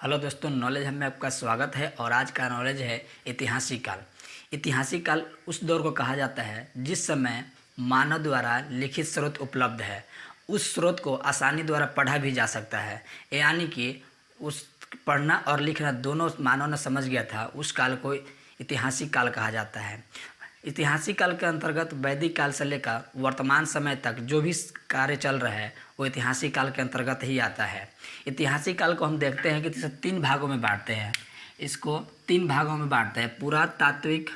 Hello दोस्तों, knowledge hub में आपका स्वागत है। और आज का नॉलेज है ऐतिहासिक काल। ऐतिहासिक काल उस दौर को कहा जाता है जिस समय मानव द्वारा लिखित स्रोत उपलब्ध है। उस स्रोत को आसानी द्वारा पढ़ा भी जा सकता है, यानी कि उस पढ़ना और लिखना दोनों मानव ने समझ गया था। उस काल को ऐतिहासिक काल कहा जाता है। ऐतिहासिक काल के अंतर्गत वैदिक काल से लेकर वर्तमान समय तक जो भी कार्य चल रहा है वो ऐतिहासिक काल के अंतर्गत ही आता है। ऐतिहासिक काल को हम देखते हैं कि इसे 3 भागों में बांटते हैं। इसको 3 भागों में बांटते हैं: पुरातात्विक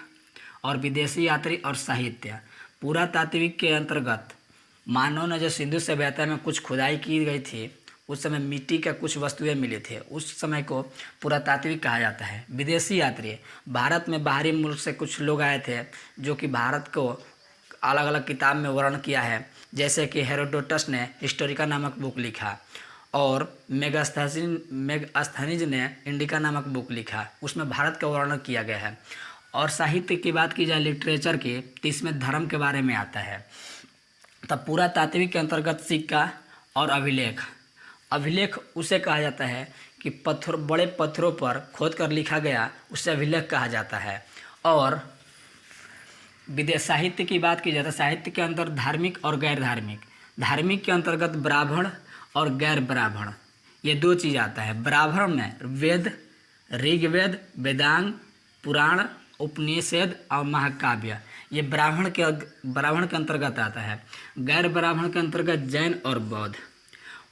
और विदेशी यात्री और साहित्य। पुरातात्विक के अंतर्गत मानव ने जो सिंधु सभ्यता में कुछ खुदाई की गई थी, उस समय मिट्टी का कुछ वस्तुएं मिले थे, उस समय को पुरातात्विक कहा जाता है। विदेशी यात्री, भारत में बाहरी मुल्क से कुछ लोग आए थे जो कि भारत को अलग अलग किताब में वर्णन किया है, जैसे कि हेरोडोटस ने हिस्टोरिका नामक बुक लिखा और मेगास्थनीज ने इंडिका नामक बुक लिखा, उसमें भारत का वर्णन किया गया है। और साहित्य की बात की जाए लिटरेचर की, तो इसमें धर्म के बारे में आता है। तब पुरातात्विक के अंतर्गत सिक्का और अभिलेख। अभिलेख उसे कहा जाता है कि बड़े पत्थरों पर खोद कर लिखा गया, उसे अभिलेख कहा जाता है। और विदेश साहित्य की बात की जाए तो साहित्य के अंदर धार्मिक और गैर धार्मिक। धार्मिक के अंतर्गत ब्राह्मण और गैर ब्राह्मण, ये 2 चीज़ आता है। ब्राह्मण में वेद, ऋग्वेद, वेदांग, पुराण, उपनिषद और महाकाव्य, ये ब्राह्मण के अंतर्गत आता है। गैर ब्राह्मण के अंतर्गत जैन और बौद्ध।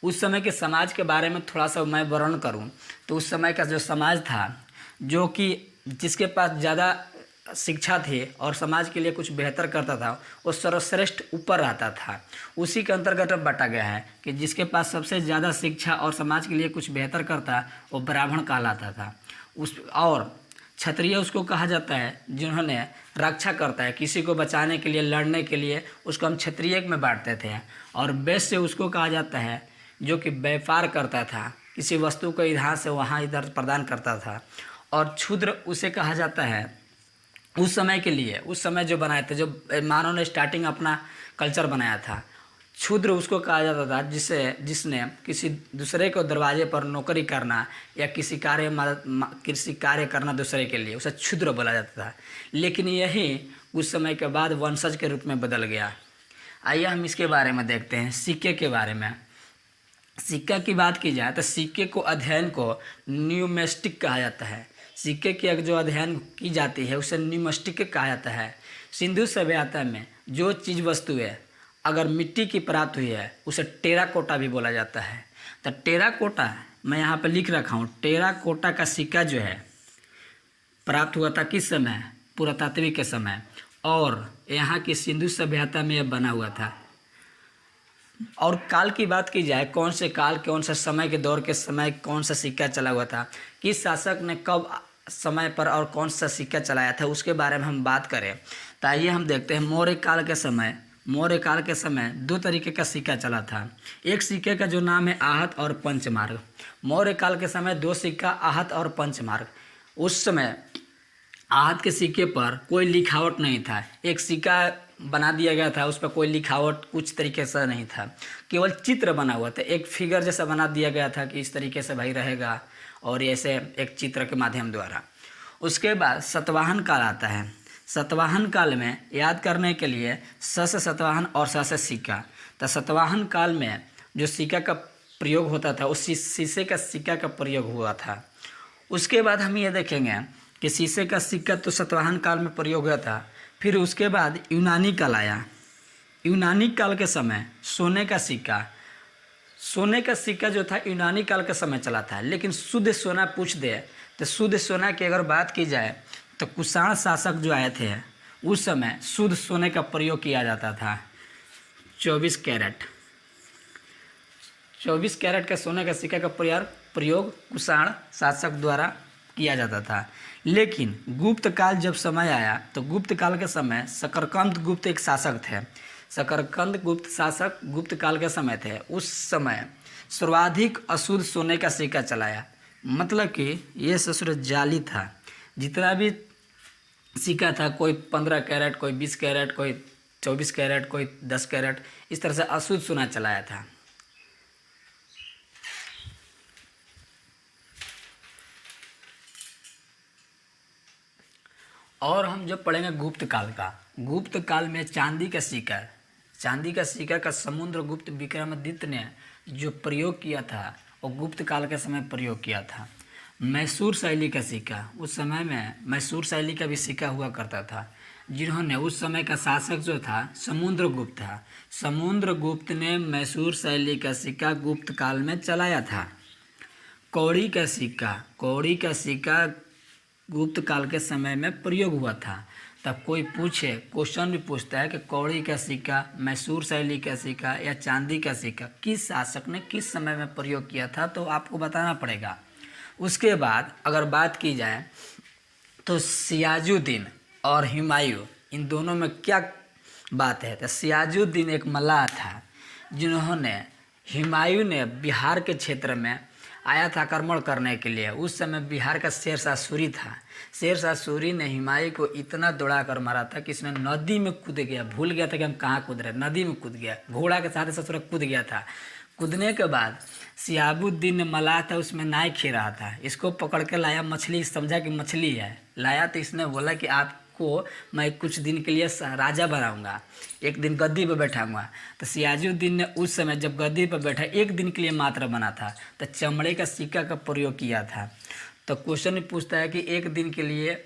उस समय के समाज के बारे में थोड़ा सा मैं वर्णन करूं तो उस समय का जो समाज था, जो कि जिसके पास ज़्यादा शिक्षा थी और समाज के लिए कुछ बेहतर करता था, वो सर्वश्रेष्ठ ऊपर रहता था। उसी के अंतर्गत अब बांटा गया है कि जिसके पास सबसे ज़्यादा शिक्षा और समाज के लिए कुछ बेहतर करता वो ब्राह्मण कहलाता था। और क्षत्रिय उसको कहा जाता है जिन्होंने रक्षा करता है, किसी को बचाने के लिए, लड़ने के लिए, उसको हम क्षत्रिय में बांटते थे। और वैश्य उसको कहा जाता है जो कि व्यापार करता था, किसी वस्तु को इधर से वहाँ इधर प्रदान करता था। और क्षुद्र उसे कहा जाता है उस समय के लिए, उस समय जो बनाए थे, जो मानव ने स्टार्टिंग अपना कल्चर बनाया था, क्षुद्र उसको कहा जाता था जिसने किसी दूसरे को दरवाजे पर नौकरी करना या किसी कार्य करना दूसरे के लिए, उसे क्षुद्र बोला जाता था। लेकिन यही कुछ समय के बाद वंशज के रूप में बदल गया। आइए हम इसके बारे में देखते हैं, सिक्के के बारे में। सिक्का की बात की जाए तो सिक्के को अध्ययन को न्यूमेस्टिक कहा जाता है। सिक्के की जो अध्ययन की जाती है उसे न्यूमेस्टिक कहा जाता है। सिंधु सभ्यता में जो चीज़ वस्तु है अगर मिट्टी की प्राप्त हुई है उसे टेराकोटा भी बोला जाता है। तो टेराकोटा मैं यहाँ पर लिख रखा हूँ। टेराकोटा का सिक्का जो है प्राप्त हुआ था किस समय? पुरातात्विक के समय। और यहाँ की सिंधु सभ्यता में यह बना हुआ था। और काल की बात की जाए, कौन से काल, कौन से समय के दौर के समय कौन सा सिक्का चला हुआ था, किस शासक ने कब समय पर और कौन सा सिक्का चलाया था, उसके बारे में हम बात करें तो आइए हम देखते हैं। मौर्य काल के समय 2 तरीके का सिक्का चला था। एक सिक्के का जो नाम है आहत और पंचमार्ग। मौर्य काल के समय 2 सिक्का, आहत और पंचमार्ग। उस समय आहत के सिक्के पर कोई लिखावट नहीं था। एक सिक्का बना दिया गया था, उस पर कोई लिखावट कुछ तरीके से नहीं था, केवल चित्र बना हुआ था। एक फिगर जैसा बना दिया गया था कि इस तरीके से भाई रहेगा, और ऐसे एक चित्र के माध्यम द्वारा। उसके बाद सतवाहन काल आता है। सतवाहन काल में याद करने के लिए से सतवाहन और से सिक्का। तो सतवाहन काल में जो सिक्का का प्रयोग होता था उस शीशे का सिक्का का प्रयोग हुआ था। उसके बाद हम ये देखेंगे कि शीशे का सिक्का तो सतवाहन काल में प्रयोग हुआ था। फिर उसके बाद यूनानी काल आया। यूनानी काल के समय सोने का सिक्का जो था यूनानी काल के समय चला था। लेकिन शुद्ध सोना पूछ दे तो शुद्ध सोना की अगर बात की जाए तो कुषाण शासक जो आए थे उस समय शुद्ध सोने का प्रयोग किया जाता था। 24 कैरेट का सोने का सिक्का का प्रयोग कुषाण शासक द्वारा किया जाता था। लेकिन गुप्त काल जब समय आया तो गुप्त काल के समय शकरकंद गुप्त एक शासक थे। शकरकंद गुप्त शासक गुप्त काल के समय थे। उस समय सर्वाधिक अशुद्ध सोने का सिक्का चलाया। मतलब कि ये ससुर जाली था। जितना भी सिक्का था, कोई 15 कैरेट, कोई 20 कैरेट, कोई 24 कैरेट, कोई 10 कैरेट, इस तरह से अशुद्ध सोना चलाया था। और हम जब पढ़ेंगे गुप्त काल का, गुप्त काल में चांदी का सिक्का का समुद्रगुप्त विक्रमादित्य ने जो प्रयोग किया था वो गुप्त काल के समय प्रयोग किया था। मैसूर शैली का सिक्का, उस समय में मैसूर शैली का भी सिक्का हुआ करता था, जिन्होंने उस समय का शासक जो था समुद्रगुप्त था। समुद्रगुप्त ने मैसूर शैली का सिक्का गुप्त काल में चलाया था। कौड़ी का सिक्का गुप्त काल के समय में प्रयोग हुआ था। तब कोई पूछे, क्वेश्चन भी पूछता है कि कौड़ी का सिक्का, मैसूर शैली का सिक्का या चांदी का सिक्का किस शासक ने किस समय में प्रयोग किया था, तो आपको बताना पड़ेगा। उसके बाद अगर बात की जाए तो सियाजुद्दीन और हुमायूं, इन दोनों में क्या बात है। तो सियाजुद्दीन एक मल्लाह था, जिन्होंने हुमायूं ने बिहार के क्षेत्र में आया था आक्रमण करने के लिए। उस समय बिहार का शेरशाह सूरी था। शेरशाह सूरी ने हुमायूं को इतना दौड़ा कर मारा था कि इसने नदी में कूद गया, भूल गया था कि हम कहाँ कूद रहे, नदी में कूद गया, घोड़ा के साथ ससुर कूद गया था। कूदने के बाद सियाबुद्दीन मल्लाह था, उसमें नाय खे रहा था, इसको पकड़ के लाया, मछली समझा कि मछली है, लाया तो इसने बोला कि आपको मैं कुछ दिन के लिए राजा बनाऊंगा, एक दिन गद्दी पर बैठाऊंगा। तो सियाजुद्दीन ने उस समय जब गद्दी पर बैठा, एक दिन के लिए मात्र बना था, तो चमड़े का सिक्का का प्रयोग किया था। तो क्वेश्चन पूछता है कि एक दिन के लिए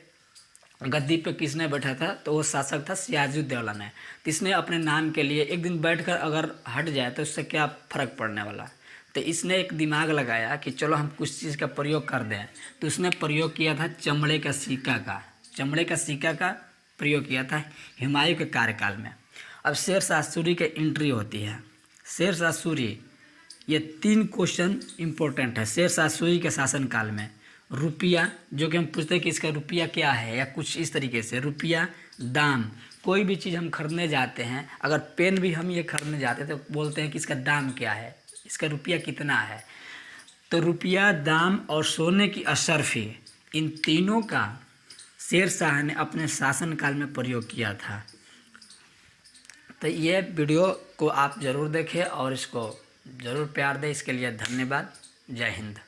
गद्दी पे किसने बैठा था, तो वो शासक था सियाजुद्दौला ने। तो इसने अपने नाम के लिए एक दिन बैठकर अगर हट जाए तो उससे क्या फ़र्क पड़ने वाला। तो इसने एक दिमाग लगाया कि चलो हम कुछ चीज़ का प्रयोग कर दें। तो उसने प्रयोग किया था चमड़े का सिक्का का प्रयोग किया था हुमायूं के कार्यकाल में। अब शेरशाह सूरी की एंट्री होती है। शेरशाह सूरी, ये 3 क्वेश्चन इम्पोर्टेंट है शेरशाह सूरी के शासनकाल में। रुपया, जो कि हम पूछते हैं कि इसका रुपया क्या है, या कुछ इस तरीके से रुपया, दाम, कोई भी चीज़ हम खरीदने जाते हैं, अगर पेन भी हम ये खरीदने जाते हैं तो बोलते हैं कि इसका दाम क्या है, इसका रुपया कितना है। तो रुपया, दाम और सोने की अशर्फी, इन तीनों का शेरशाह ने अपने शासनकाल में प्रयोग किया था। तो ये वीडियो को आप ज़रूर देखें और इसको ज़रूर प्यार दें। इसके लिए धन्यवाद। जय हिंद।